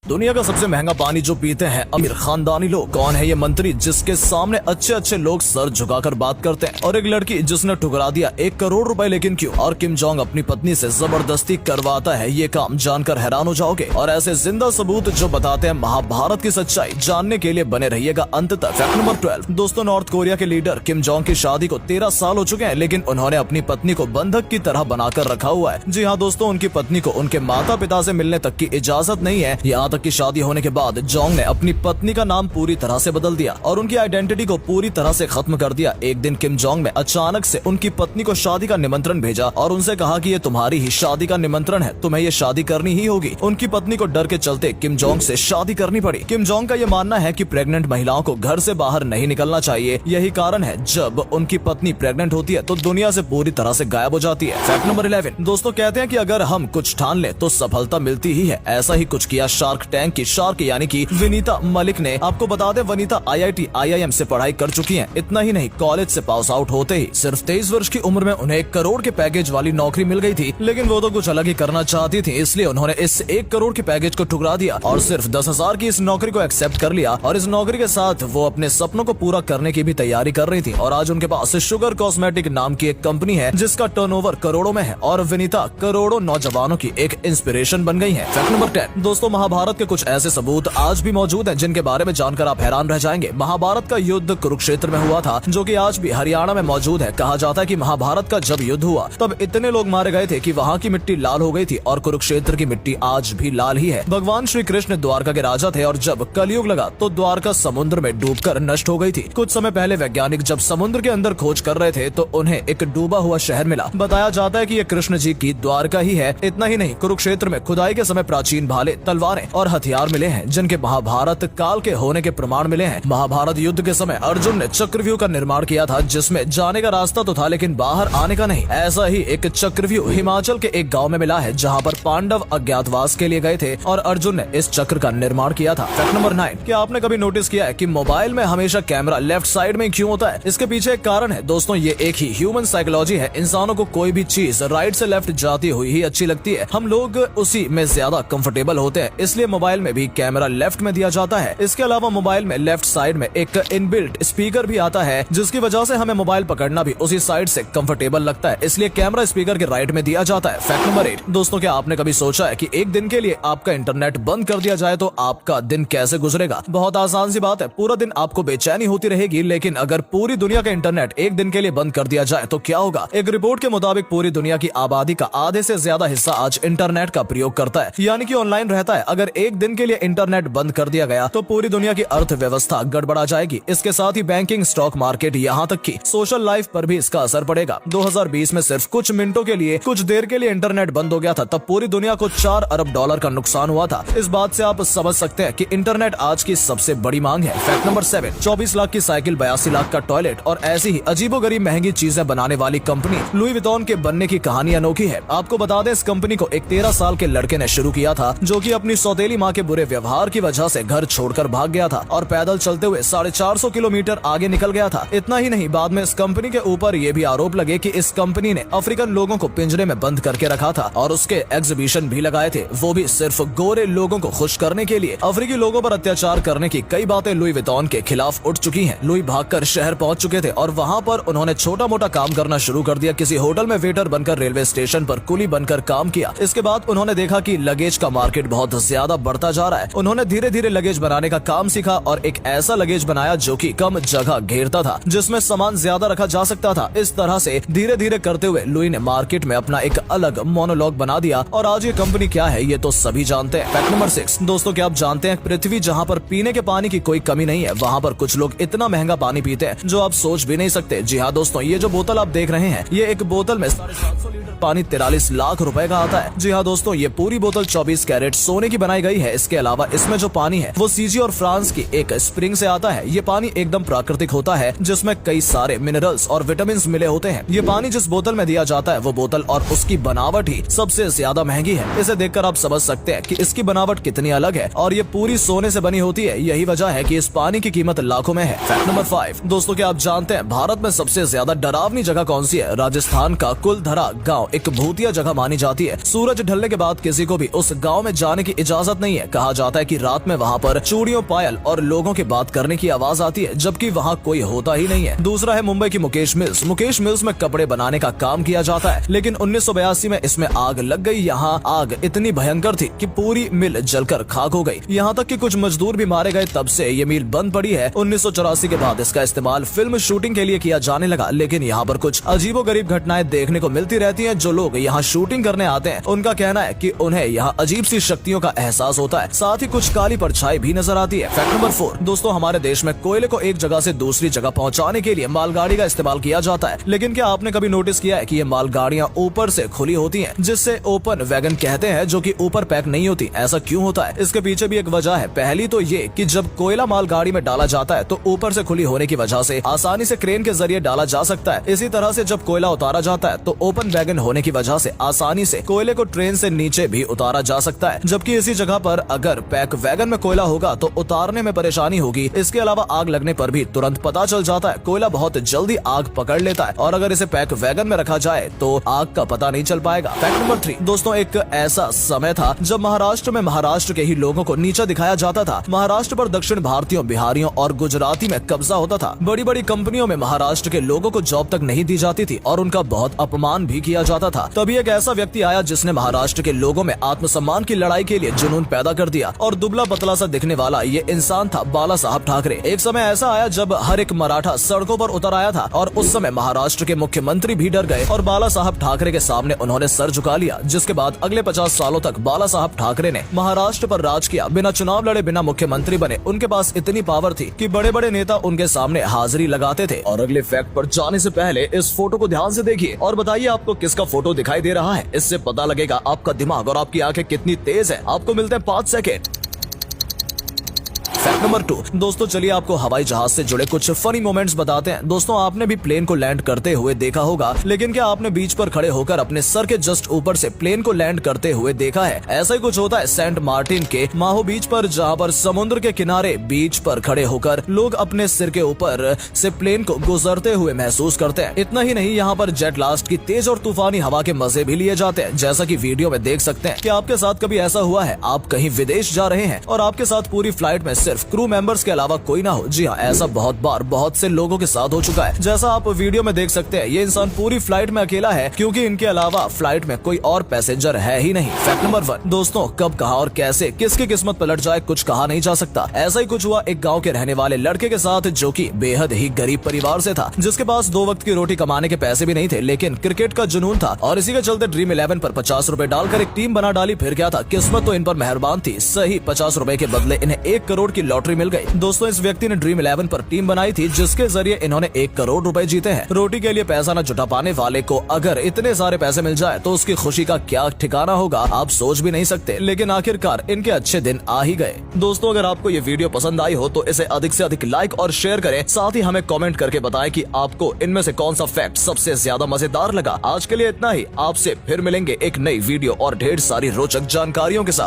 दुनिया का सबसे महंगा पानी जो पीते हैं अमीर खानदानी लोग। कौन है ये मंत्री जिसके सामने अच्छे अच्छे लोग सर झुकाकर बात करते हैं? और एक लड़की जिसने ठुकरा दिया 1 करोड़ रुपए, लेकिन क्यों? और किम जोंग अपनी पत्नी से जबरदस्ती करवाता है ये काम, जानकर हैरान हो जाओगे। और ऐसे जिंदा सबूत जो बताते हैं महाभारत की सच्चाई, जानने के लिए बने रहिएगा अंत तक। फैक्ट नंबर 12 दोस्तों, नॉर्थ कोरिया के लीडर किम जोंग की शादी को 13 साल हो चुके हैं, लेकिन उन्होंने अपनी पत्नी को बंधक की तरह बनाकर रखा हुआ है। जी हाँ दोस्तों, उनकी पत्नी को उनके माता पिता से मिलने तक की इजाजत नहीं है। यहाँ तक की शादी होने के बाद जोंग ने अपनी पत्नी का नाम पूरी तरह से बदल दिया और उनकी आइडेंटिटी को पूरी तरह से खत्म कर दिया। एक दिन किम जोंग ने अचानक से उनकी पत्नी को शादी का निमंत्रण भेजा और उनसे कहा कि ये तुम्हारी ही शादी का निमंत्रण है, तुम्हें ये शादी करनी ही होगी। उनकी पत्नी को डर के चलते किम जोंग से शादी करनी पड़ी। किम जोंग का ये मानना है कि प्रेग्नेंट महिलाओं को घर से बाहर नहीं निकलना चाहिए। यही कारण है जब उनकी पत्नी प्रेग्नेंट होती है तो दुनिया से पूरी तरह से गायब हो जाती है। फैक्ट नंबर 11 दोस्तों, कहते हैं कि अगर हम कुछ ठान ले तो सफलता मिलती ही है। ऐसा ही कुछ किया शार्क टैंक की शार्क यानी कि विनीता मलिक ने। आपको बता दें, वनीता IIT IIM से पढ़ाई कर चुकी हैं। इतना ही नहीं, कॉलेज से पास आउट होते ही सिर्फ 23 वर्ष की उम्र में उन्हें 1 करोड़ के पैकेज वाली नौकरी मिल गई थी। लेकिन वो तो कुछ अलग ही करना चाहती थी, इसलिए उन्होंने इस 1 करोड़ के पैकेज को ठुकरा दिया और सिर्फ 10,000 की इस नौकरी को एक्सेप्ट कर लिया। और इस नौकरी के साथ वो अपने सपनों को पूरा करने की भी तैयारी कर रही थी। और आज उनके पास शुगर कॉस्मेटिक नाम की एक कंपनी है जिसका टर्नओवर करोड़ों में है और विनीता करोड़ों नौजवानों की एक इंस्पिरेशन बन गई है। फैक्ट नंबर 10 दोस्तों, महाभारत के कुछ ऐसे सबूत आज भी मौजूद हैं जिनके बारे में जानकर आप हैरान रह जाएंगे। महाभारत का युद्ध कुरुक्षेत्र में हुआ था, जो कि आज भी हरियाणा में मौजूद है। कहा जाता है कि महाभारत का जब युद्ध हुआ तब इतने लोग मारे गए थे कि वहाँ की मिट्टी लाल हो गई थी और कुरुक्षेत्र की मिट्टी आज भी लाल ही है। भगवान श्री कृष्ण द्वारका के राजा थे और जब कलयुग लगा तो द्वारका समुद्र में डूबकर नष्ट हो गई थी। कुछ समय पहले वैज्ञानिक जब समुद्र के अंदर खोज कर रहे थे तो उन्हें एक डूबा हुआ शहर मिला। बताया जाता है कि ये कृष्ण जी की द्वारका ही है। इतना ही नहीं, कुरुक्षेत्र में खुदाई के समय प्राचीन भाले, तलवारें और हथियार मिले हैं जिनके महाभारत काल के होने के प्रमाण मिले हैं। महाभारत युद्ध के समय अर्जुन ने चक्रव्यूह का निर्माण किया था, जिसमें जाने का रास्ता तो था लेकिन बाहर आने का नहीं। ऐसा ही एक चक्रव्यूह हिमाचल के एक गांव में मिला है जहां पर पांडव अज्ञातवास के लिए गए थे और अर्जुन ने इस चक्र का निर्माण किया था। फैक्ट नंबर 9 क्या आपने कभी नोटिस किया है कि मोबाइल में हमेशा कैमरा लेफ्ट साइड में क्यों होता है? इसके पीछे एक कारण है दोस्तों, ये एक ही ह्यूमन साइकोलॉजी है। इंसानों को कोई भी चीज राइट से लेफ्ट जाती हुई ही अच्छी लगती है। हम लोग उसी में ज्यादा कंफर्टेबल होते हैं, इसलिए मोबाइल में भी कैमरा लेफ्ट में दिया जाता है। इसके अलावा मोबाइल में लेफ्ट साइड में एक इनबिल्ट स्पीकर भी आता है, जिसकी वजह से हमें मोबाइल पकड़ना भी उसी साइड से कंफर्टेबल लगता है, इसलिए कैमरा स्पीकर के राइट में दिया जाता है। फैक्ट नंबर 8 दोस्तों, क्या आपने कभी सोचा है कि एक दिन के लिए आपका इंटरनेट बंद कर दिया जाए तो आपका दिन कैसे गुजरेगा? बहुत आसान सी बात है, पूरा दिन आपको बेचैनी होती रहेगी। लेकिन अगर पूरी दुनिया का इंटरनेट एक दिन के लिए बंद कर दिया जाए तो क्या होगा? एक रिपोर्ट के मुताबिक पूरी दुनिया की आबादी का आधे से ज्यादा हिस्सा आज इंटरनेट का प्रयोग करता है, यानी कि ऑनलाइन रहता है। अगर एक दिन के लिए इंटरनेट बंद कर दिया गया तो पूरी दुनिया की अर्थव्यवस्था गड़बड़ा जाएगी। इसके साथ ही बैंकिंग, स्टॉक मार्केट, यहाँ तक कि सोशल लाइफ पर भी इसका असर पड़ेगा। 2020 में सिर्फ कुछ मिनटों के लिए, कुछ देर के लिए इंटरनेट बंद हो गया था, तब पूरी दुनिया को 4 अरब डॉलर का नुकसान हुआ था। इस बात से आप समझ सकते हैं कि इंटरनेट आज की सबसे बड़ी मांग है। फैक्ट नंबर 7 24 लाख की साइकिल, 82 लाख का टॉयलेट और ऐसी ही अजीबोगरीब महंगी चीजें बनाने वाली कंपनी लुई विटॉन के बनने की कहानी अनोखी है। आपको बता दें, इस कंपनी को एक 13 साल के लड़के ने शुरू किया था, जो कि अपनी सौतेली माँ के बुरे व्यवहार की वजह से घर छोड़कर भाग गया था और पैदल चलते हुए 450 किलोमीटर आगे निकल गया था। इतना ही नहीं, बाद में इस कंपनी के ऊपर ये भी आरोप लगे कि इस कंपनी ने अफ्रीकन लोगों को पिंजरे में बंद करके रखा था और उसके एग्जीबिशन भी लगाए थे, वो भी सिर्फ गोरे लोगों को खुश करने के लिए। अफ्रीकी लोगों पर अत्याचार करने की कई बातें लुई विटॉन के खिलाफ उठ चुकी हैं। लुई भागकर शहर पहुंच चुके थे और वहां पर उन्होंने छोटा मोटा काम करना शुरू कर दिया। किसी होटल में वेटर बनकर, रेलवे स्टेशन पर कुली बनकर काम किया। इसके बाद उन्होंने देखा कि लगेज का मार्केट बहुत ज्यादा बढ़ता जा रहा है। उन्होंने धीरे धीरे लगेज बनाने का काम सीखा और एक ऐसा लगेज बनाया जो कि कम जगह घेरता था, जिसमें सामान ज्यादा रखा जा सकता था। इस तरह से धीरे धीरे करते हुए लुई ने मार्केट में अपना एक अलग मोनोलॉग बना दिया और आज ये कंपनी क्या है ये तो सभी जानते हैं। फैक्ट नंबर 6 दोस्तों, क्या आप जानते हैं, पृथ्वी जहाँ पर पीने के पानी की कोई कमी नहीं है, वहाँ पर कुछ लोग इतना महंगा पानी पीते हैं जो आप सोच भी नहीं सकते। जी हाँ दोस्तों, ये जो बोतल आप देख रहे हैं, ये एक बोतल में 750 लीटर पानी 43 लाख रुपए का आता है। जी हाँ दोस्तों, ये पूरी बोतल 24 कैरेट सोने की बनाई गई है। इसके अलावा इसमें जो पानी है वो सीजी और फ्रांस की एक स्प्रिंग से आता है। ये पानी एकदम प्राकृतिक होता है, जिसमें कई सारे मिनरल्स और विटामिन मिले होते हैं। ये पानी जिस बोतल में दिया जाता है वो बोतल और उसकी बनावट ही सबसे ज्यादा महंगी है। इसे देखकर आप समझ सकते हैं कि इसकी बनावट कितनी अलग है और ये पूरी सोने से बनी होती है। यही वजह है कि इस पानी की कीमत लाखों में है। फैक्ट नंबर 5 दोस्तों, क्या आप जानते हैं भारत में सबसे ज्यादा डरावनी जगह कौन सी है? राजस्थान का कुलधरा गाँव एक भूतिया जगह मानी जाती है। सूरज ढलने के बाद किसी को भी उस गाँव में जाने की इजाजत गलत नहीं है। कहा जाता है कि रात में वहाँ पर चूड़ियों, पायल और लोगों के बात करने की आवाज आती है, जबकि वहाँ कोई होता ही नहीं है। दूसरा है मुंबई की मुकेश मिल्स। मुकेश मिल्स में कपड़े बनाने का काम किया जाता है, लेकिन 1982 में इसमें आग लग गई। यहाँ आग इतनी भयंकर थी कि पूरी मिल जलकर खाक हो गई। यहाँ तक कि कुछ मजदूर भी मारे गए। तब से ये मिल बंद पड़ी है। 1984 के बाद इसका इस्तेमाल फिल्म शूटिंग के लिए किया जाने लगा, लेकिन यहाँ पर कुछ अजीबोगरीब घटनाएं देखने को मिलती रहती हैं। जो लोग यहाँ शूटिंग करने आते हैं उनका कहना है कि उन्हें यहाँ अजीब सी शक्तियों का एहसास होता है, साथ ही कुछ काली परछाई भी नजर आती है। फैक्ट नंबर 4 दोस्तों, हमारे देश में कोयले को एक जगह से दूसरी जगह पहुँचाने के लिए मालगाड़ी का इस्तेमाल किया जाता है, लेकिन क्या आपने कभी नोटिस किया है कि ये मालगाड़ियाँ ऊपर से खुली होती हैं, जिससे ओपन वैगन कहते हैं, जो कि ऊपर पैक नहीं होती। ऐसा क्यों होता है? इसके पीछे भी एक वजह है। पहली तो ये कि जब कोयला मालगाड़ी में डाला जाता है तो ऊपर से खुली होने की वजह से आसानी से क्रेन के जरिए डाला जा सकता है। इसी तरह से जब कोयला उतारा जाता है तो ओपन वैगन होने की वजह से आसानी से कोयले को ट्रेन से नीचे भी उतारा जा सकता है, जबकि इसी जगह पर अगर पैक वैगन में कोयला होगा तो उतारने में परेशानी होगी। इसके अलावा आग लगने पर भी तुरंत पता चल जाता है। कोयला बहुत जल्दी आग पकड़ लेता है, और अगर इसे पैक वैगन में रखा जाए तो आग का पता नहीं चल पाएगा। फैक्ट नंबर 3 दोस्तों, एक ऐसा समय था जब महाराष्ट्र में महाराष्ट्र के ही लोगों को नीचा दिखाया जाता था। महाराष्ट्र पर दक्षिण भारतीयों, बिहारियों और गुजराती में कब्जा होता था। बड़ी बड़ी कंपनियों में महाराष्ट्र के लोगों को जॉब तक नहीं दी जाती थी और उनका बहुत अपमान भी किया जाता था। तभी एक ऐसा व्यक्ति आया जिसने महाराष्ट्र के लोगों में आत्मसम्मान की लड़ाई के लिए जुनून पैदा कर दिया, और दुबला पतला सा दिखने वाला ये इंसान था बाला साहब ठाकरे। एक समय ऐसा आया जब हर एक मराठा सड़कों पर उतर आया था, और उस समय महाराष्ट्र के मुख्यमंत्री भी डर गए और बाला साहब ठाकरे के सामने उन्होंने सर झुका लिया। जिसके बाद अगले 50 सालों तक बाला साहब ठाकरे ने महाराष्ट्र पर राज किया। बिना चुनाव लड़े, बिना मुख्यमंत्री बने, उनके पास इतनी पावर थी कि बड़े बड़े नेता उनके सामने हाजिरी लगाते थे। और अगले फैक्ट पर जाने से पहले इस फोटो को ध्यान से देखिए और बताइए आपको किसका फोटो दिखाई दे रहा है। इससे पता लगेगा आपका दिमाग और आपकी आंखें कितनी तेज है। आपको मिलते हैं 5 सेकेंड। फैक्ट नंबर 2 दोस्तों, चलिए आपको हवाई जहाज से जुड़े कुछ फनी मोमेंट्स बताते हैं। दोस्तों, आपने भी प्लेन को लैंड करते हुए देखा होगा, लेकिन क्या आपने बीच पर खड़े होकर अपने सर के जस्ट ऊपर से प्लेन को लैंड करते हुए देखा है? ऐसा ही कुछ होता है सेंट मार्टिन के माहो बीच पर, जहां पर समुद्र के किनारे बीच पर खड़े होकर लोग अपने सिर के ऊपर से प्लेन को गुजरते हुए महसूस करते हैं। इतना ही नहीं, यहाँ पर जेट लास्ट की तेज और तूफानी हवा के मजे भी लिए जाते हैं, जैसा की वीडियो में देख सकते हैं। क्या आपके साथ कभी ऐसा हुआ है? आप कहीं विदेश जा रहे हैं और आपके साथ पूरी फ्लाइट में सिर्फ क्रू मेंबर्स के अलावा कोई ना हो। जी हाँ, ऐसा बहुत बार बहुत से लोगों के साथ हो चुका है। जैसा आप वीडियो में देख सकते हैं, ये इंसान पूरी फ्लाइट में अकेला है, क्योंकि इनके अलावा फ्लाइट में कोई और पैसेंजर है ही नहीं। फैक्ट नंबर 1 दोस्तों, कब, कहां और कैसे किसकी किस्मत पलट जाए कुछ कहा नहीं जा सकता। ऐसा ही कुछ हुआ एक गाँव के रहने वाले लड़के के साथ, जो की बेहद ही गरीब परिवार से था, जिसके पास 2 वक्त की रोटी कमाने के पैसे भी नहीं थे, लेकिन क्रिकेट का जुनून था, और इसी के चलते ड्रीम 11 पर 50 रुपए डालकर एक टीम बना डाली। फिर क्या था, किस्मत तो इन पर मेहरबान थी। सही 50 रुपए के बदले इन्हें 1 करोड़ की लॉटरी मिल गई। दोस्तों, इस व्यक्ति ने ड्रीम 11 पर टीम बनाई थी, जिसके जरिए इन्होंने 1 करोड़ रुपए जीते हैं। रोटी के लिए पैसा न जुटा पाने वाले को अगर इतने सारे पैसे मिल जाए तो उसकी खुशी का क्या ठिकाना होगा, आप सोच भी नहीं सकते। लेकिन आखिरकार इनके अच्छे दिन आ ही गए। दोस्तों, अगर आपको ये वीडियो पसंद आई हो तो इसे अधिक से अधिक लाइक और शेयर करें। साथ ही हमें कमेंट करके बताएं कि आपको इनमें से कौन सा फैक्ट सबसे ज्यादा मजेदार लगा। आज के लिए इतना ही। आपसे फिर मिलेंगे एक नई वीडियो और ढेर सारी रोचक जानकारियों के साथ।